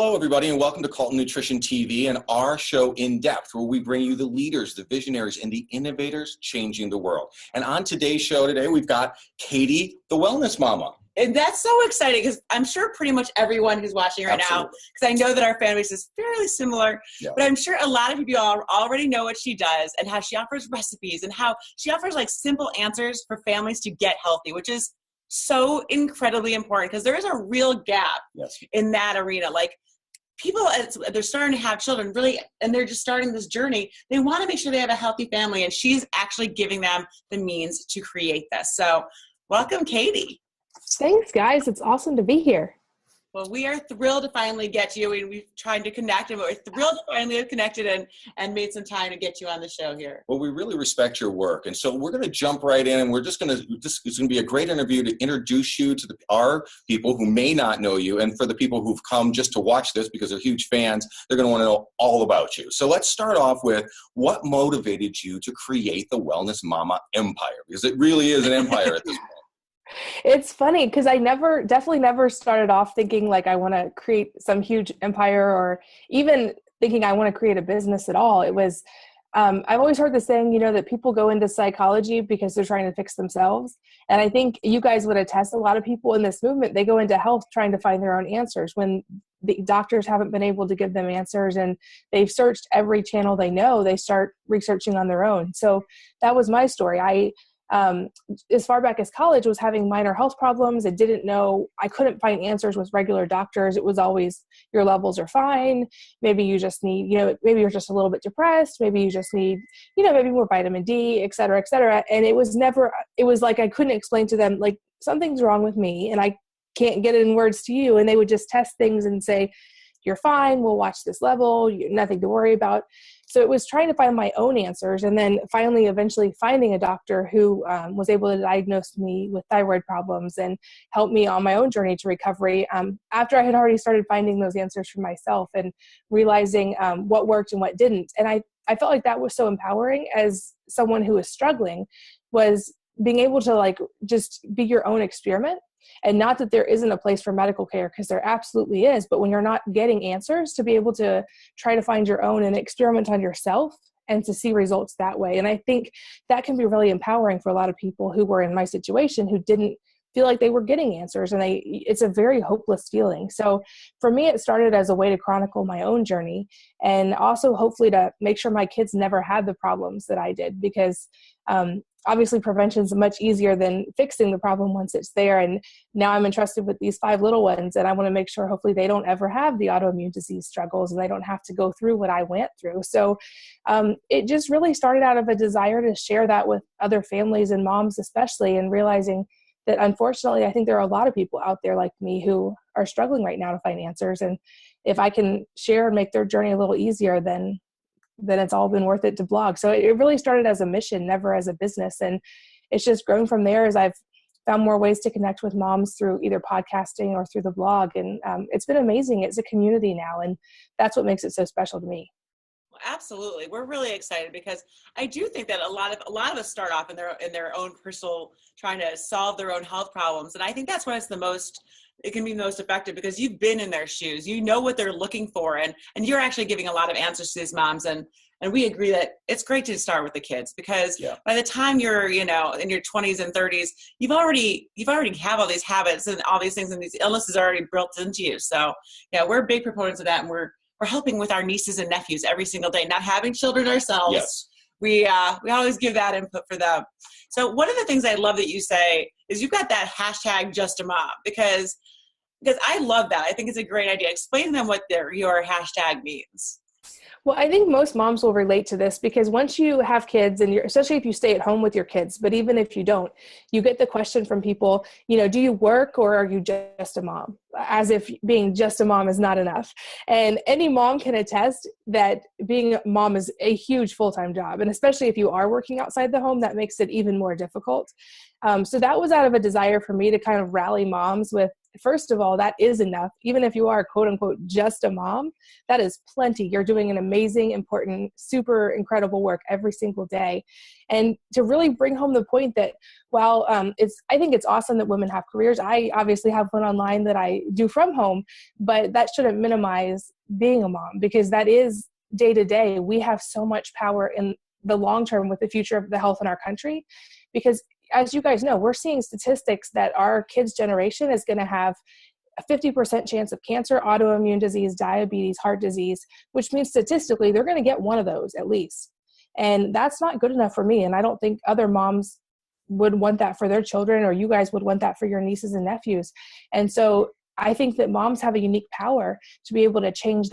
Hello, everybody, and welcome to Calton Nutrition TV and our show In Depth, where we bring you the leaders, the visionaries, and the innovators changing the world. And on today's show today, we've got Katie, the Wellness Mama. And that's so exciting because I'm sure pretty much everyone who's watching right now, because I know that our fan base is fairly similar, but I'm sure a lot of people already know what she does and how she offers recipes and how she offers like simple answers for families to get healthy, which is so incredibly important because there is a real gap in that arena. Like people, they're starting to have children really, and they're just starting this journey. They want to make sure they have a healthy family, and she's actually giving them the means to create this. So welcome, Katie. Thanks, guys. It's awesome to be here. Well, we are thrilled to finally get you, and we've tried to connect, and we're thrilled to finally have connected and made some time to get you on the show here. Well, we really respect your work, and so we're going to jump right in, and it's going to be a great interview to introduce you to our people who may not know you, and for the people who've come just to watch this because they're huge fans, they're going to want to know all about you. So let's start off with what motivated you to create the Wellness Mama empire, because it really is an empire at this point. It's funny because I definitely never started off thinking like I want to create some huge empire or even thinking I want to create a business at all. It was, I've always heard the saying, that people go into psychology because they're trying to fix themselves. And I think you guys would attest, a lot of people in this movement, they go into health trying to find their own answers when the doctors haven't been able to give them answers and they've searched every channel they know, they start researching on their own. So that was my story. I as far back as college, was having minor health problems. I couldn't find answers with regular doctors. It was always, your levels are fine. Maybe you just need, maybe you're just a little bit depressed. Maybe you just need, maybe more vitamin D, et cetera, et cetera. And it was like, I couldn't explain to them, like, something's wrong with me and I can't get it in words to you. And they would just test things and say, you're fine. We'll watch this level. Nothing to worry about. So it was trying to find my own answers, and then eventually finding a doctor who was able to diagnose me with thyroid problems and help me on my own journey to recovery after I had already started finding those answers for myself and realizing what worked and what didn't. And I felt like that was so empowering as someone who was struggling, was being able to like just be your own experiment. And not that there isn't a place for medical care, because there absolutely is, but when you're not getting answers, to be able to try to find your own and experiment on yourself and to see results that way. And I think that can be really empowering for a lot of people who were in my situation, who didn't feel like they were getting answers, and it's a very hopeless feeling. So for me, it started as a way to chronicle my own journey, and also hopefully to make sure my kids never had the problems that I did, because obviously prevention is much easier than fixing the problem once it's there. And now I'm entrusted with these 5 little ones, and I want to make sure hopefully they don't ever have the autoimmune disease struggles and they don't have to go through what I went through. So it just really started out of a desire to share that with other families and moms especially, and realizing that unfortunately, I think there are a lot of people out there like me who are struggling right now to find answers. And if I can share and make their journey a little easier, then it's all been worth it to blog. So it really started as a mission, never as a business. And it's just grown from there as I've found more ways to connect with moms through either podcasting or through the blog. And it's been amazing. It's a community now. And that's what makes it so special to me. Absolutely. We're really excited because I do think that a lot of us start off in their own personal, trying to solve their own health problems. And I think that's when it can be most effective, because you've been in their shoes, you know what they're looking for, and you're actually giving a lot of answers to these moms. And we agree that it's great to start with the kids, because by the time you're, in your 20s and 30s, you've already have all these habits and all these things, and these illnesses are already built into you. So we're big proponents of that, and we're helping with our nieces and nephews every single day, not having children ourselves. Yes. We always give that input for them. So one of the things I love that you say is you've got that hashtag just a mom, because I love that. I think it's a great idea. Explain to them what your hashtag means. Well, I think most moms will relate to this, because once you have kids, and especially if you stay at home with your kids, but even if you don't, you get the question from people, do you work or are you just a mom? As if being just a mom is not enough. And any mom can attest that being a mom is a huge full-time job. And especially if you are working outside the home, that makes it even more difficult. So that was out of a desire for me to kind of rally moms with first of all, that is enough. Even if you are quote unquote just a mom, that is plenty. You're doing an amazing, important, super incredible work every single day. And to really bring home the point that while I think it's awesome that women have careers. I obviously have one online that I do from home, but that shouldn't minimize being a mom, because that is day to day. We have so much power in the long term with the future of the health in our country, because as you guys know, we're seeing statistics that our kids' generation is going to have a 50% chance of cancer, autoimmune disease, diabetes, heart disease, which means statistically they're going to get one of those at least. And that's not good enough for me. And I don't think other moms would want that for their children, or you guys would want that for your nieces and nephews. And so I think that moms have a unique power to be able to change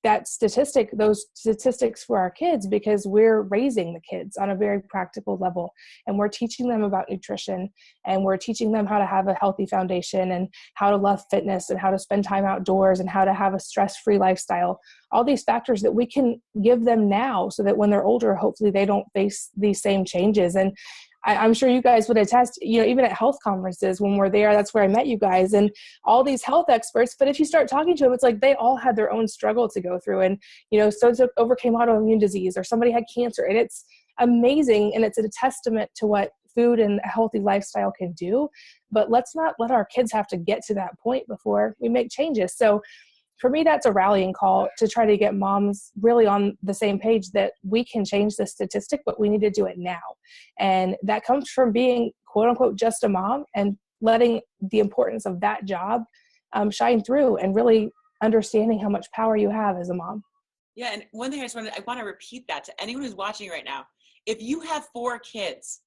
those statistics for our kids, because we're raising the kids on a very practical level, and we're teaching them about nutrition, and we're teaching them how to have a healthy foundation, and how to love fitness, and how to spend time outdoors, and how to have a stress-free lifestyle. All these factors that we can give them now, so that when they're older, hopefully they don't face these same changes. And I'm sure you guys would attest, even at health conferences when we're there, that's where I met you guys and all these health experts. But if you start talking to them, it's like they all had their own struggle to go through. And, so overcame autoimmune disease, or somebody had cancer. And it's amazing. And it's a testament to what food and a healthy lifestyle can do. But let's not let our kids have to get to that point before we make changes. So for me, that's a rallying call to try to get moms really on the same page that we can change the statistic, but we need to do it now. And that comes from being, quote unquote, just a mom, and letting the importance of that job shine through, and really understanding how much power you have as a mom. Yeah. And one thing I want to repeat that to anyone who's watching right now. If you have 4 kids,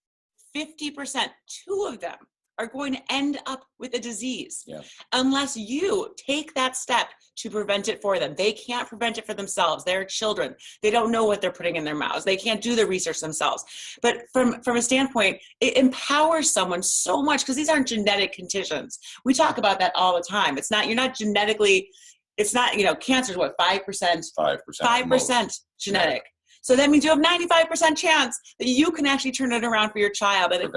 50%, 2 of them are going to end up with a disease unless you take that step to prevent it for them. They can't prevent it for themselves. They're children. They don't know what they're putting in their mouths. They can't do the research themselves. But from a standpoint, it empowers someone so much, because these aren't genetic conditions. We talk about that all the time. You're not genetically, it's not, cancer is what, 5%? 5% genetic. So that means you have 95% chance that you can actually turn it around for your child, and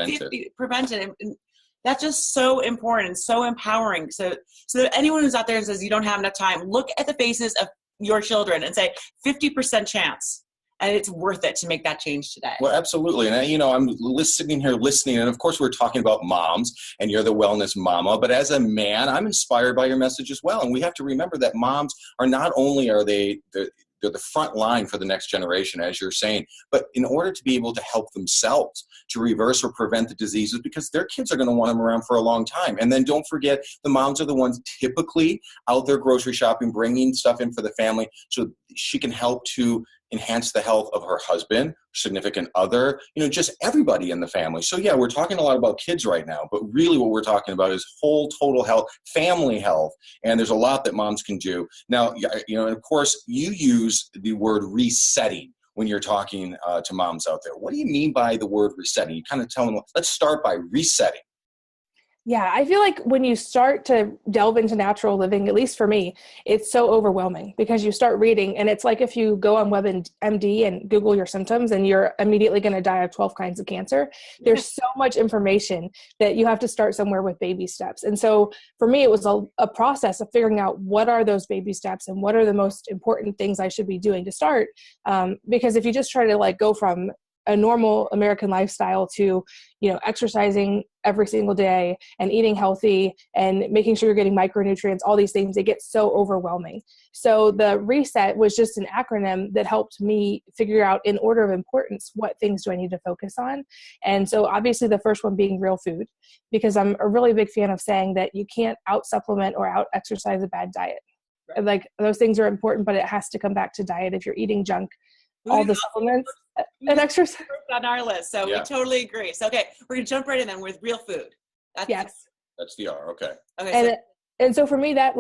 prevent it. And that's just so important and so empowering. So that anyone who's out there and says you don't have enough time, look at the faces of your children and say 50% chance. And it's worth it to make that change today. Well, absolutely. And, I'm sitting here listening. And of course, we're talking about moms, and you're the wellness mama. But as a man, I'm inspired by your message as well. And we have to remember that moms are not only they're the front line for the next generation, as you're saying, but in order to be able to help themselves to reverse or prevent the diseases, because their kids are going to want them around for a long time. And then don't forget, the moms are the ones typically out there grocery shopping, bringing stuff in for the family, so she can help to enhance the health of her husband, significant other, just everybody in the family. So yeah, we're talking a lot about kids right now, but really what we're talking about is whole total health, family health. And there's a lot that moms can do. Now, and of course you use the word resetting when you're talking to moms out there. What do you mean by the word resetting? You kind of tell them, let's start by resetting. Yeah, I feel like when you start to delve into natural living, at least for me, it's so overwhelming, because you start reading, and it's like if you go on WebMD and Google your symptoms, and you're immediately going to die of 12 kinds of cancer. There's so much information that you have to start somewhere with baby steps. And so for me, it was a process of figuring out what are those baby steps and what are the most important things I should be doing to start. Because if you just try to go from a normal American lifestyle to, exercising every single day and eating healthy and making sure you're getting micronutrients, all these things, it gets so overwhelming. So the reset was just an acronym that helped me figure out, in order of importance, what things do I need to focus on. And so obviously the first one being real food, because I'm a really big fan of saying that you can't out supplement or out exercise a bad diet. Right. Those things are important, but it has to come back to diet. If you're eating junk, all the supplements and exercise on our list. So we totally agree. So, okay, we're going to jump right in then with real food. That's the R. Okay. And so for me, that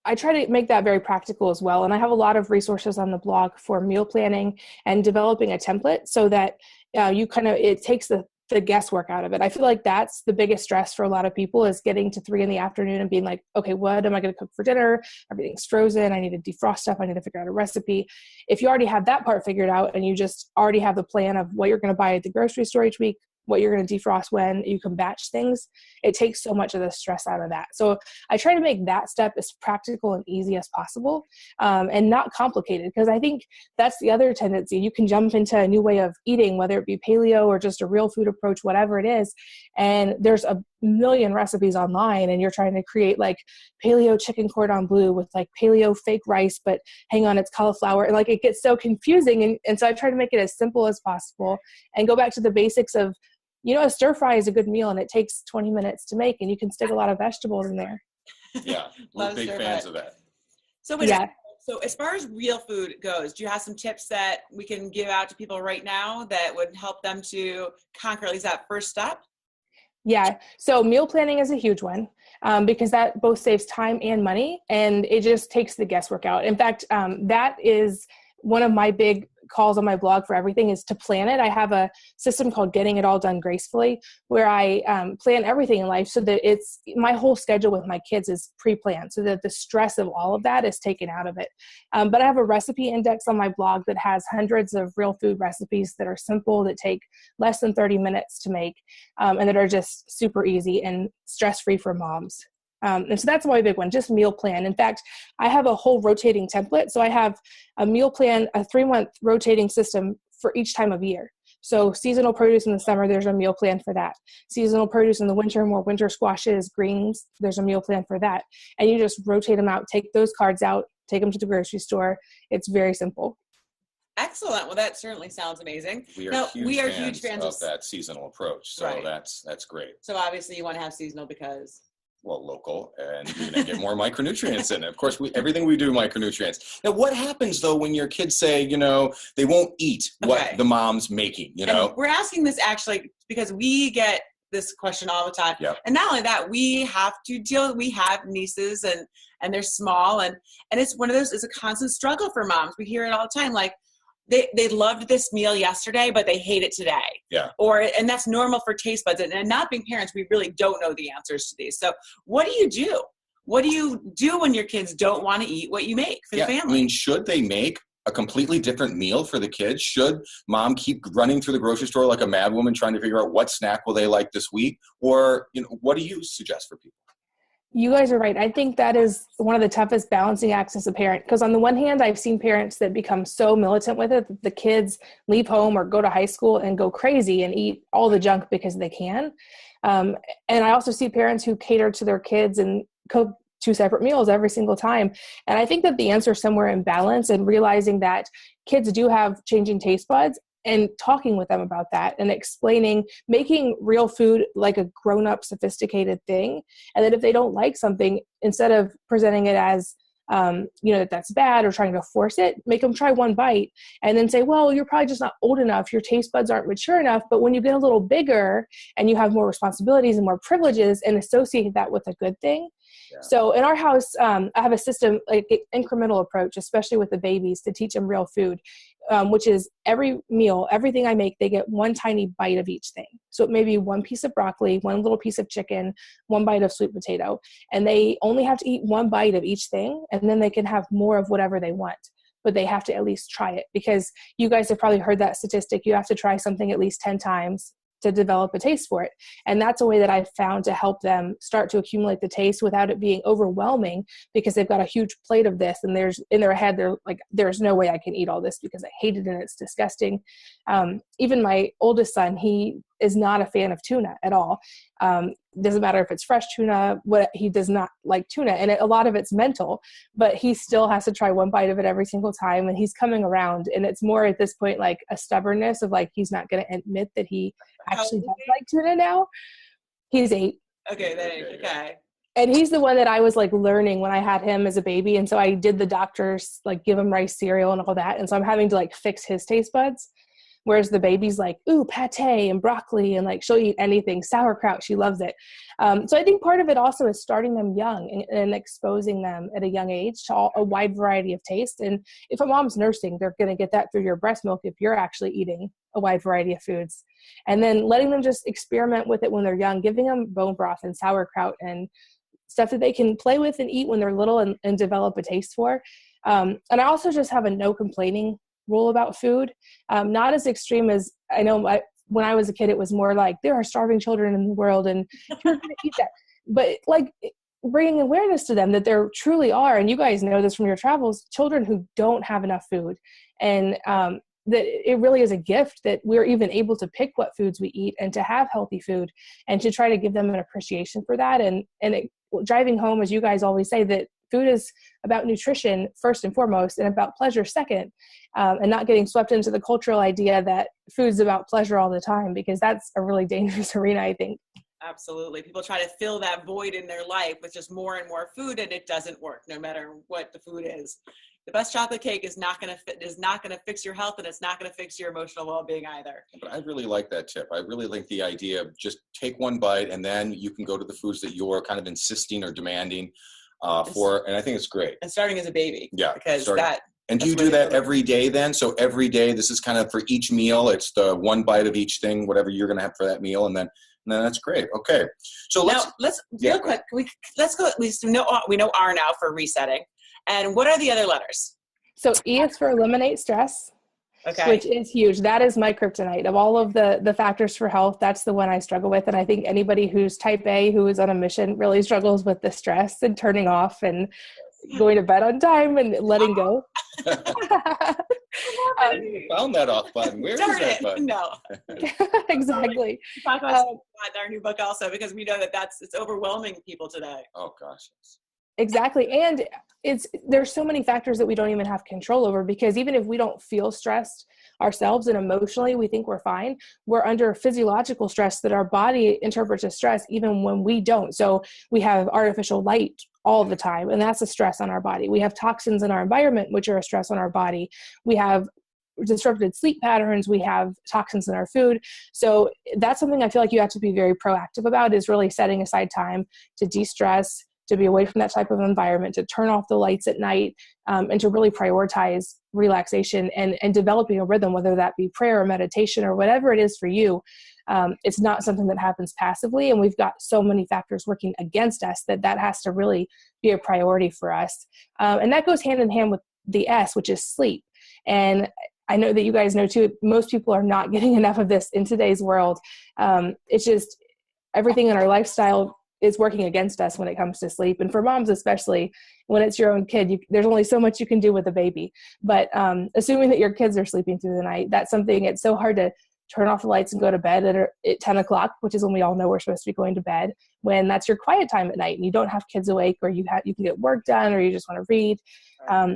I try to make that very practical as well. And I have a lot of resources on the blog for meal planning and developing a template, so that it takes the guesswork out of it. I feel like that's the biggest stress for a lot of people, is getting to 3 p.m. and being like, okay, what am I going to cook for dinner? Everything's frozen. I need to defrost stuff. I need to figure out a recipe. If you already have that part figured out, and you just already have the plan of what you're going to buy at the grocery store each week, what you're going to defrost when, you can batch things. It takes so much of the stress out of that. So I try to make that step as practical and easy as possible, and not complicated, because I think that's the other tendency. You can jump into a new way of eating, whether it be paleo or just a real food approach, whatever it is. And there's a million recipes online, and you're trying to create like paleo chicken cordon bleu with like paleo fake rice, but hang on, it's cauliflower. And like, it gets so confusing. And so I try to make it as simple as possible and go back to the basics of, a stir fry is a good meal and it takes 20 minutes to make, and you can stick a lot of vegetables in there. Yeah, we're big fans of that. So So as far as real food goes, do you have some tips that we can give out to people right now that would help them to conquer at least that first step? Yeah. So meal planning is a huge one, because that both saves time and money, and it just takes the guesswork out. In fact, that is one of my big calls on my blog for everything, is to plan it. I have a system called Getting It All Done Gracefully, where I plan everything in life so that it's my whole schedule with my kids is pre-planned, so that the stress of all of that is taken out of it. But I have a recipe index on my blog that has hundreds of real food recipes that are simple, that take less than 30 minutes to make, and that are just super easy and stress-free for moms. And so that's my big one, just meal plan. In fact, I have a whole rotating template. So I have a meal plan, a 3-month rotating system for each time of year. So seasonal produce in the summer, there's a meal plan for that. Seasonal produce in the winter, more winter squashes, greens, there's a meal plan for that. And you just rotate them out, take those cards out, take them to the grocery store. It's very simple. Excellent. Well, that certainly sounds amazing. We are huge fans of that seasonal approach. So that's great. So obviously you want to have seasonal because... local, and you're going to get more micronutrients in it. Of course, everything we do micronutrients. Now, what happens though when your kids say, they won't eat what the mom's making, And we're asking this actually because we get this question all the time. Yep. And not only that, we have nieces and they're small, and it's one of those, it's a constant struggle for moms. We hear it all the time. Like, they loved this meal yesterday, but they hate it today. Yeah. And that's normal for taste buds. And not being parents, we really don't know the answers to these. So what do you do? What do you do when your kids don't want to eat what you make for the family? I mean, should they make a completely different meal for the kids? Should mom keep running through the grocery store like a madwoman trying to figure out what snack will they like this week? Or, what do you suggest for people? You guys are right. I think that is one of the toughest balancing acts as a parent, because on the one hand, I've seen parents that become so militant with it that the kids leave home or go to high school and go crazy and eat all the junk because they can. And I also see parents who cater to their kids and cook 2 separate meals every single time. And I think that the answer is somewhere in balance, and realizing that kids do have changing taste buds, and talking with them about that and explaining, making real food like a grown-up sophisticated thing. And that if they don't like something, instead of presenting it as, that that's bad or trying to force it, make them try one bite and then say, well, you're probably just not old enough. Your taste buds aren't mature enough. But when you get a little bigger and you have more responsibilities and more privileges, and associate that with a good thing. Yeah. So in our house, I have a system, like an incremental approach, especially with the babies, to teach them real food, which is every meal, everything I make, they get one tiny bite of each thing. So it may be 1 piece of broccoli, 1 little piece of chicken, 1 bite of sweet potato, and they only have to eat 1 bite of each thing, and then they can have more of whatever they want. But they have to at least try it, because you guys have probably heard that statistic. You have to try something at least 10 times to develop a taste for it. And that's a way that I've found to help them start to accumulate the taste without it being overwhelming, because they've got a huge plate of this, and there's in their head, they're like, there's no way I can eat all this because I hate it and it's disgusting. Even my oldest son, he is not a fan of tuna at all. Doesn't matter if it's fresh tuna, he does not like tuna, and a lot of it's mental, but he still has to try 1 bite of it every single time, and he's coming around. And it's more at this point like a stubbornness of like, he's not going to admit that he actually does like tuna now. He's 8. Okay. And he's the one that I was like learning when I had him as a baby, and so I did the doctors like give him rice cereal and all that, and so I'm having to like fix his taste buds. Whereas the baby's like, ooh, pate and broccoli, and like she'll eat anything, sauerkraut, she loves it. So I think part of it also is starting them young and exposing them at a young age to a wide variety of taste. And if a mom's nursing, they're going to get that through your breast milk if you're actually eating a wide variety of foods. And then letting them just experiment with it when they're young, giving them bone broth and sauerkraut and stuff that they can play with and eat when they're little and develop a taste for. And I also just have a no complaining rule about food. Not as extreme as I know when I was a kid, it was more like there are starving children in the world and you're going to eat that. But like bringing awareness to them that there truly are, and you guys know this from your travels, children who don't have enough food. And that it really is a gift that we're even able to pick what foods we eat and to have healthy food and to try to give them an appreciation for that. And driving home, as you guys always say, that food is about nutrition first and foremost and about pleasure second, and not getting swept into the cultural idea that food's about pleasure all the time, because that's a really dangerous arena, I think. Absolutely. People try to fill that void in their life with just more and more food, and it doesn't work no matter what the food is. The best chocolate cake is not going to fix your health, and it's not going to fix your emotional well-being either. But I really like that tip. I really like the idea of just take one bite and then you can go to the foods that you're kind of insisting or demanding for. And I think it's great. And starting as a baby. Yeah. Because and do you do that every day then? So every day, this is kind of for each meal. It's the one bite of each thing, whatever you're going to have for that meal. And then that's great. Okay. So let's real quick. Let's go. We know R now for resetting. And what are the other letters? So E is for eliminate stress, which is huge. That is my kryptonite. Of all of the factors for health, that's the one I struggle with. And I think anybody who's type A, who is on a mission, really struggles with the stress and turning off and going to bed on time and letting go. I found that off button. Where is that button? No. Exactly. We talk about in our new book also, because we know that it's overwhelming people today. Oh gosh. Exactly. And there's so many factors that we don't even have control over, because even if we don't feel stressed ourselves and emotionally we think we're fine, we're under physiological stress that our body interprets as stress even when we don't. So we have artificial light all the time, and that's a stress on our body. We have toxins in our environment, which are a stress on our body. We have disrupted sleep patterns. We have toxins in our food. So that's something I feel like you have to be very proactive about, is really setting aside time to de-stress, to be away from that type of environment, to turn off the lights at night, and to really prioritize relaxation and developing a rhythm, whether that be prayer or meditation or whatever it is for you. It's not something that happens passively, and we've got so many factors working against us that has to really be a priority for us. And that goes hand in hand with the S, which is sleep. And I know that you guys know too, most people are not getting enough of this in today's world. It's just everything in our lifestyle is working against us when it comes to sleep. And for moms, especially when it's your own kid, there's only so much you can do with a baby. But assuming that your kids are sleeping through the night, that's something, it's so hard to turn off the lights and go to bed at 10 o'clock, which is when we all know we're supposed to be going to bed, when that's your quiet time at night and you don't have kids awake, or you can get work done, or you just want to read.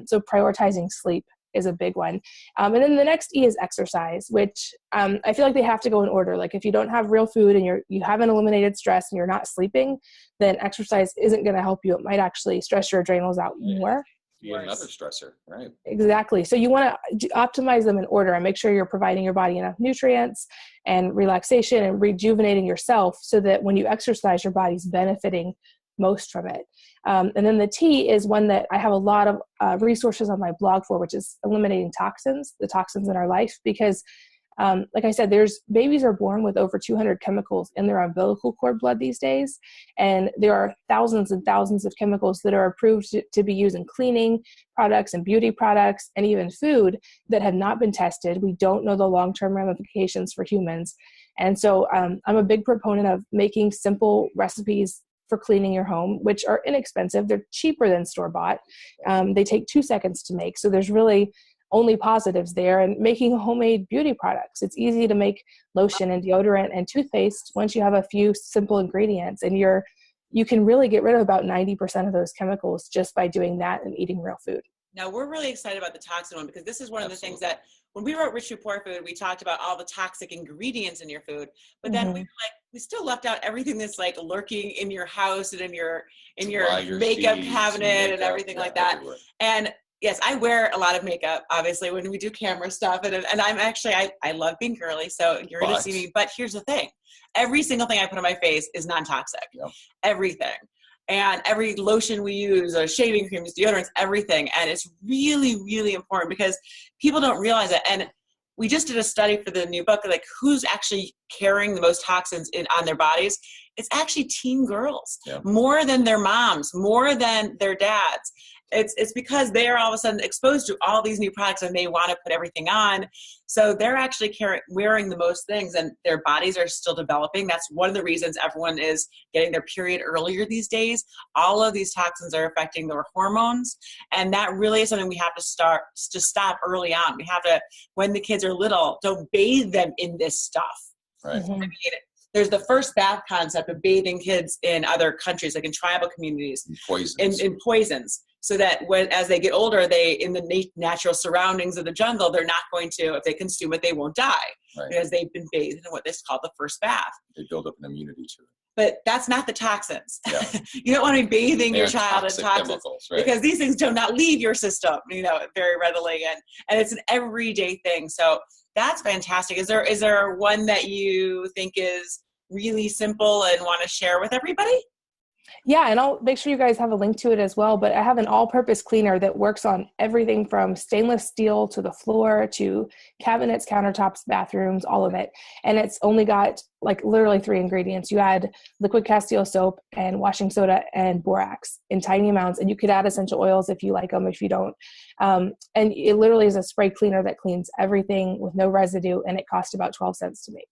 So prioritizing sleep is a big one. And then the next E is exercise, which I feel like they have to go in order. Like if you don't have real food and you haven't eliminated stress and you're not sleeping, then exercise isn't going to help you. It might actually stress your adrenals out more. Be another stressor, right? Exactly. So you want to optimize them in order and make sure you're providing your body enough nutrients and relaxation and rejuvenating yourself, so that when you exercise, your body's benefiting most from it. And then the T is one that I have a lot of resources on my blog for, which is eliminating toxins, the toxins in our life. Because like I said, babies are born with over 200 chemicals in their umbilical cord blood these days. And there are thousands and thousands of chemicals that are approved to be used in cleaning products and beauty products and even food that have not been tested. We don't know the long-term ramifications for humans. And so I'm a big proponent of making simple recipes for cleaning your home, which are inexpensive. They're cheaper than store-bought. They take 2 seconds to make. So there's really only positives there. And making homemade beauty products. It's easy to make lotion and deodorant and toothpaste once you have a few simple ingredients, and you can really get rid of about 90% of those chemicals just by doing that and eating real food. Now, we're really excited about the toxin one, because this is one of the things that when we wrote Rich Food Poor Food, we talked about all the toxic ingredients in your food, but then we still left out everything that's like lurking in your house and in your makeup cabinet and everything like that. Everywhere. And yes, I wear a lot of makeup, obviously, when we do camera stuff. And I'm actually, I love being girly, so you're going to see me. But here's the thing. Every single thing I put on my face is non-toxic. Yep. Everything. And every lotion we use, or shaving creams, deodorants, everything. And it's really, really important, because people don't realize it. And we just did a study for the new book, like who's actually carrying the most toxins on their bodies. It's actually teen girls, more than their moms, more than their dads. It's because they're all of a sudden exposed to all these new products and they want to put everything on. So they're actually wearing the most things and their bodies are still developing. That's one of the reasons everyone is getting their period earlier these days. All of these toxins are affecting their hormones. And that really is something we have to stop early on. We have to, when the kids are little, don't bathe them in this stuff. Right. Mm-hmm. I mean, there's the first bath concept of bathing kids in other countries, like in tribal communities, in poisons, so that as they get older, they in the natural surroundings of the jungle, they're not going to, if they consume it, they won't die because they've been bathed in what is called the first bath. They build up an immunity to it. But that's not the toxins. Yeah. You don't want to be bathing your child in toxins chemicals, because these things do not leave your system, very readily, and it's an everyday thing. So that's fantastic. Is there one that you think is really simple and want to share with everybody? Yeah, and I'll make sure you guys have a link to it as well, but I have an all-purpose cleaner that works on everything from stainless steel to the floor to cabinets, countertops, bathrooms, all of it. And it's only got like literally 3 ingredients. You add liquid Castile soap and washing soda and borax in tiny amounts, and you could add essential oils if you like them, if you don't. And it literally is a spray cleaner that cleans everything with no residue, and it costs about 12 cents to make.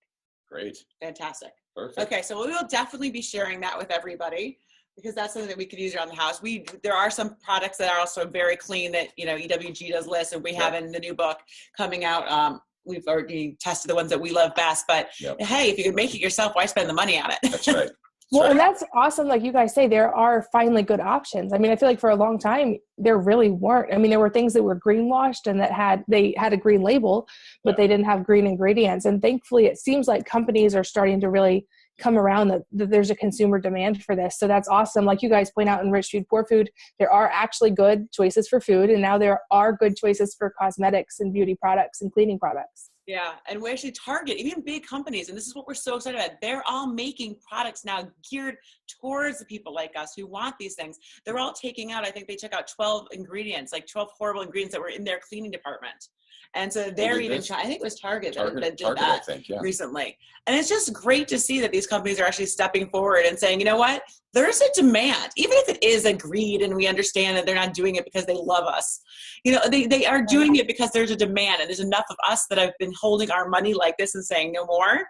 Great. Fantastic. Perfect. Okay, so we will definitely be sharing that with everybody, because that's something that we could use around the house. There are some products that are also very clean that, EWG does list, and we have in the new book coming out. We've already tested the ones that we love best, but hey, if you could make it yourself, why spend the money on it? That's right. Well, and that's awesome. Like you guys say, there are finally good options. I mean, I feel like for a long time, there really weren't. I mean, there were things that were greenwashed and they had a green label, but they didn't have green ingredients. And thankfully, it seems like companies are starting to really come around that there's a consumer demand for this. So that's awesome. Like you guys point out in Rich Food, Poor Food, there are actually good choices for food. And now there are good choices for cosmetics and beauty products and cleaning products. Yeah, and we actually target even big companies, and this is what we're so excited about. They're all making products now geared towards the people like us who want these things. They're all taking out, I think they took out 12 ingredients, like 12 horrible ingredients that were in their cleaning department. And so they're even trying, I think it was Target that did that recently. And it's just great to see that these companies are actually stepping forward and saying, you know what, there's a demand, even if it is a greed and we understand that they're not doing it because they love us. They are doing it because there's a demand, and there's enough of us that have been holding our money like this and saying, no more.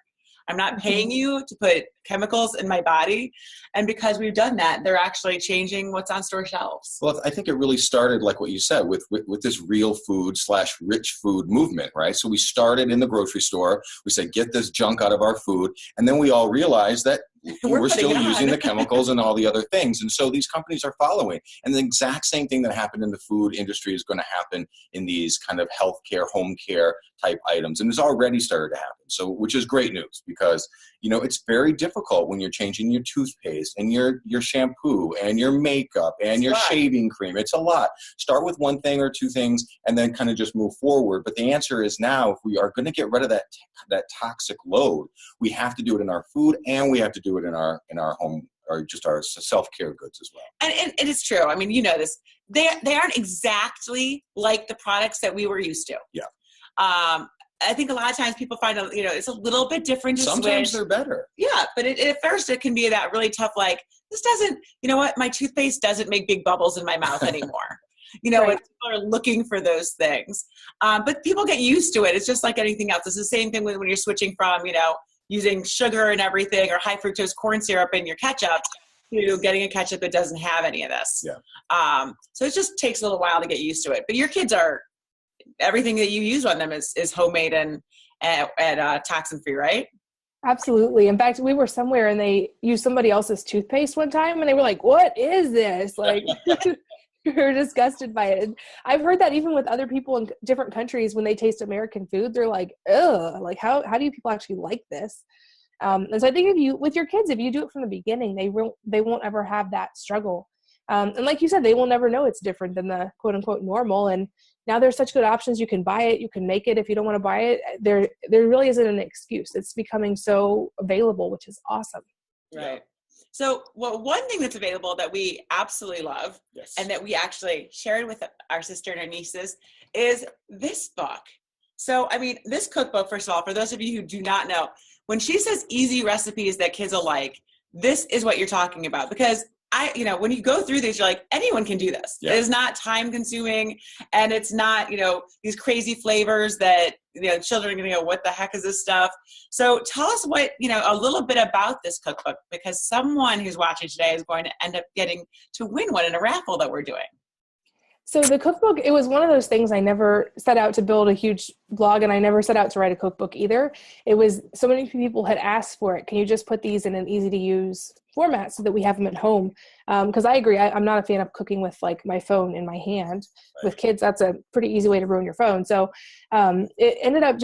I'm not paying you to put chemicals in my body. And because we've done that, they're actually changing what's on store shelves. Well, I think it really started, like what you said, with this real food / rich food movement, right? So we started in the grocery store. We said, get this junk out of our food. And then we all realized that we're still using the chemicals and all the other things. And so these companies are following. And the exact same thing that happened in the food industry is going to happen in these kind of healthcare, home care type items. And it's already started to happen. So, which is great news because, it's very difficult when you're changing your toothpaste and your shampoo and your makeup and your shaving cream. It's a lot. Start with one thing or two things and then kind of just move forward. But the answer is now, if we are going to get rid of that toxic load, we have to do it in our food and we have to do it in our home, or just our self-care goods as well. And it is true. I mean, you know this. They aren't exactly like the products that we were used to. Yeah. I think a lot of times people find, it's a little bit different to Sometimes switch. They're better. Yeah, but at first it can be that really tough, like, this doesn't, my toothpaste doesn't make big bubbles in my mouth anymore. People are looking for those things. But people get used to it. It's just like anything else. It's the same thing when you're switching from, using sugar and everything or high fructose corn syrup in your ketchup, getting a ketchup that doesn't have any of this. Yeah. So it just takes a little while to get used to it. But your kids everything that you use on them is homemade and toxin free, right? Absolutely. In fact, we were somewhere and they used somebody else's toothpaste one time and they were like, what is this? Like, we were disgusted by it. And I've heard that even with other people in different countries, when they taste American food, they're like, ugh, like how do you people actually like this? And so I think with your kids, if you do it from the beginning, they won't ever have that struggle. And like you said, they will never know it's different than the quote unquote normal. And now there's such good options. You can buy it, you can make it. If you don't want to buy it, there really isn't an excuse. It's becoming so available, which is awesome. Right. So one thing that's available that we absolutely love and that we actually shared with our sister and our nieces is this book. So, I mean, this cookbook, first of all, for those of you who do not know, when she says easy recipes that kids will like, this is what you're talking about, because when you go through these, you're like, anyone can do this. Yeah. It is not time consuming, and it's not, these crazy flavors that, children are going to go, what the heck is this stuff? So tell us a little bit about this cookbook, because someone who's watching today is going to end up getting to win one in a raffle that we're doing. So the cookbook, it was one of those things. I never set out to build a huge blog, and I never set out to write a cookbook either. It was so many people had asked for it. Can you just put these in an easy to use format so that we have them at home? Because I agree, I'm not a fan of cooking with like my phone in my hand. Right. With kids, that's a pretty easy way to ruin your phone. So it ended up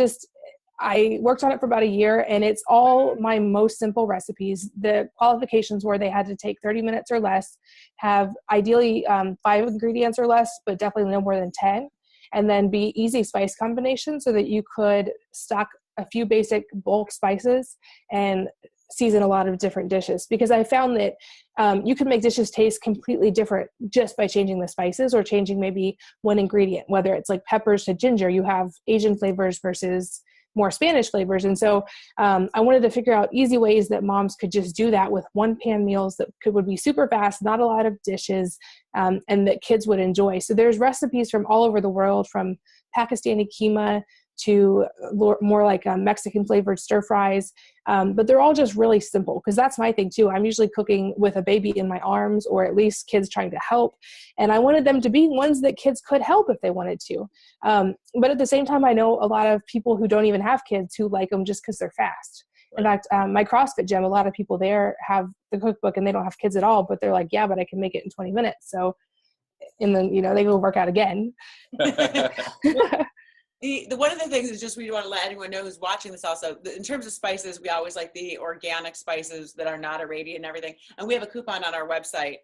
I worked on it for about a year, and it's all my most simple recipes. The qualifications were they had to take 30 minutes or less, have ideally 5 ingredients or less, but definitely no more than 10, and then be easy spice combinations so that you could stock a few basic bulk spices and season a lot of different dishes. Because I found that you can make dishes taste completely different just by changing the spices or changing maybe one ingredient, whether it's like peppers to ginger. You have Asian flavors versus more Spanish flavors. And so I wanted to figure out easy ways that moms could just do that with one pan meals that would be super fast, not a lot of dishes, and that kids would enjoy. So there's recipes from all over the world, from Pakistani keema to more like Mexican flavored stir fries. But they're all just really simple, because that's my thing too. I'm usually cooking with a baby in my arms, or at least kids trying to help. And I wanted them to be ones that kids could help if they wanted to. But at the same time, I know a lot of people who don't even have kids who like them just because they're fast. Right. In fact, my CrossFit gym, a lot of people there have the cookbook and they don't have kids at all, but they're like, yeah, but I can make it in 20 minutes. So, and then, they go work out again. One of the things is just we want to let anyone know who's watching this also, in terms of spices, we always like the organic spices that are not irradiated and everything. And we have a coupon on our website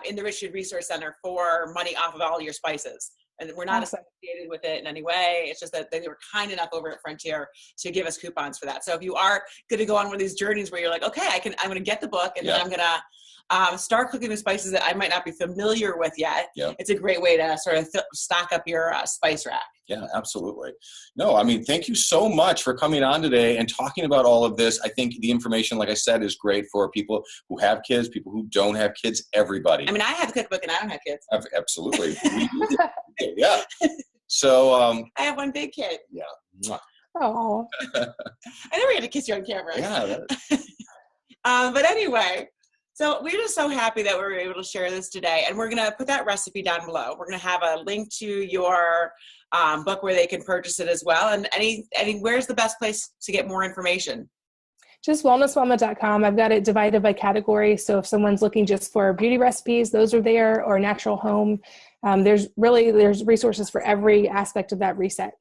in the Richard Resource Center for money off of all your spices. And we're not associated with it in any way. It's just that they were kind enough over at Frontier to give us coupons for that. So if you are going to go on one of these journeys where you're like, okay, I'm going to get the book, and then I'm going to start cooking with spices that I might not be familiar with yet. Yep. It's a great way to sort of stock up your spice rack. Yeah, absolutely. No, I mean, thank you so much for coming on today and talking about all of this. I think the information, like I said, is great for people who have kids, people who don't have kids, everybody. I mean, I have a cookbook and I don't have kids. Absolutely. Yeah. So I have one big kid. Yeah. Oh. I never get to kiss you on camera. Yeah. But anyway, so we're just so happy that we were able to share this today. And we're going to put that recipe down below. We're going to have a link to your book where they can purchase it as well. And where's the best place to get more information? Just wellnessmama.com. I've got it divided by category. So if someone's looking just for beauty recipes, those are there, or natural home. There's resources for every aspect of that reset.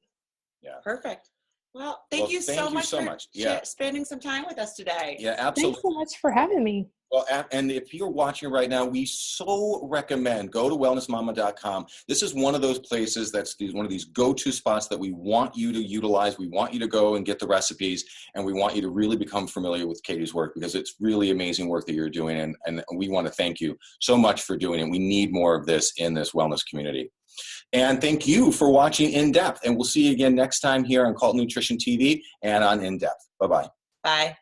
Yeah. Perfect. Well, thank you so much for spending some time with us today. Yeah, absolutely. Thanks so much for having me. Well, and if you're watching right now, we so recommend go to wellnessmama.com. This is one of those places that's one of these go-to spots that we want you to utilize. We want you to go and get the recipes, and we want you to really become familiar with Katie's work, because it's really amazing work that you're doing, and we want to thank you so much for doing it. We need more of this in this wellness community. And thank you for watching In Depth, and we'll see you again next time here on Calton Nutrition TV and on In Depth. Bye-bye. Bye.